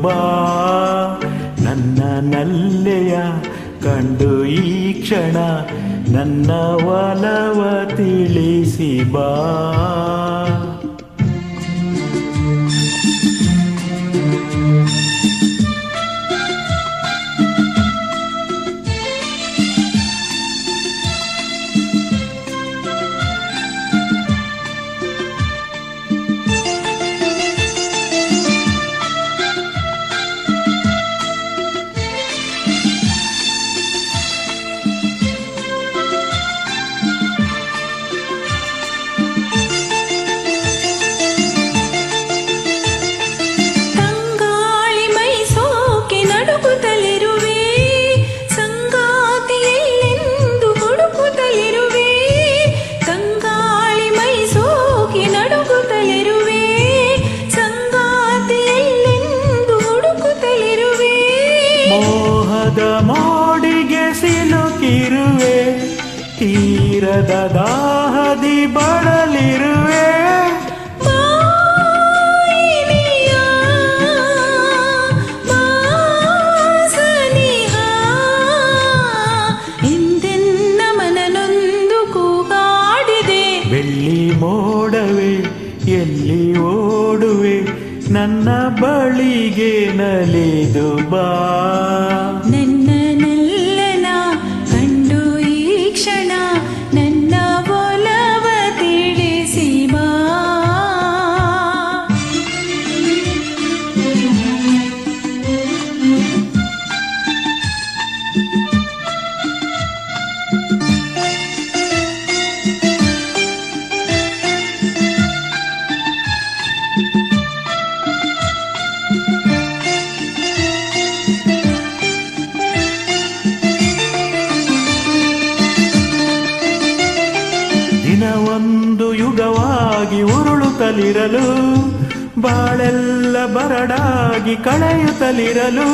ಬಾ ನನ್ನ ನಲ್ಲೆಯ ಕಂಡು ಈ ಕ್ಷಣ ನನ್ನ ಒಲವ ತಿಳಿಸಿ ಬಾ. ಮೋಹದ ಮೋಡಿಗೆ ಸಿಲುಕಿರುವೆ, ತೀರದ ದಾಹದಿ ಬಳಲಿರುವೆ. ಎಂದೆನ್ನ ಮನನೊಂದು ಕೂಗಾಡಿದೆ. ಬೆಳ್ಳಿ ಮೋಡವೇ ಎಲ್ಲಿ ಓಡುವೆ, ನನ್ನ ಬಳಿಗೆ ನಲಿದು ಬಾ. ನನ್ನ ನಲ್ಲನ ಕಂಡು ಈ ಕ್ಷಣ ನನ್ನ ಒಲವ ತಿಳಿಸಿ ಬಾ. ದಿನವೊಂದು ಯುಗವಾಗಿ ಉರುಳುತ್ತಲಿರಲು, ಬಾಳೆಲ್ಲ ಬರಡಾಗಿ ಕಳೆಯುತ್ತಲಿರಲು.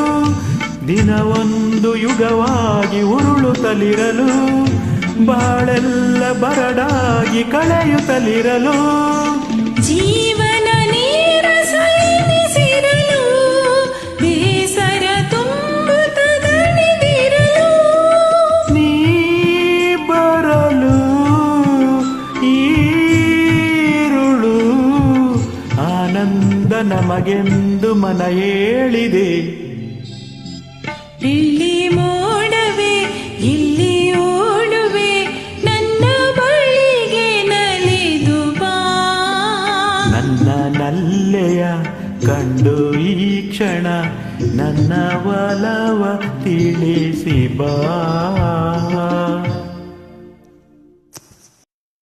ದಿನವೊಂದು ಯುಗವಾಗಿ ಉರುಳುತ್ತಲಿರಲು, ಬಾಳೆಲ್ಲ ಬರಡಾಗಿ ಕಳೆಯುತ್ತಲಿರಲು. ಜೀವನ ನೀರಸ ಎನಿಸಿರಲು, ಬೇಸರ ತುಂಬುತ್ತದಣಿದಿರಲು. ನೀ ಬರಲು ಈರುಳು ಆನಂದ ನಮಗೆಂದು ಮನ ಹೇಳಿದೆ. ಇಲ್ಲಿ ಮೋಡವೇ ಇಲ್ಲಿ ಓಡುವೆ, ನನ್ನ ಬಳಿಗೆ ನಲಿದು ಬಾ. ನನ್ನ ನಲ್ಲೆಯ ಕಂಡು ಈ ಕ್ಷಣ ನನ್ನ ಒಲವ ತಿಳಿಸಿ ಬಾ.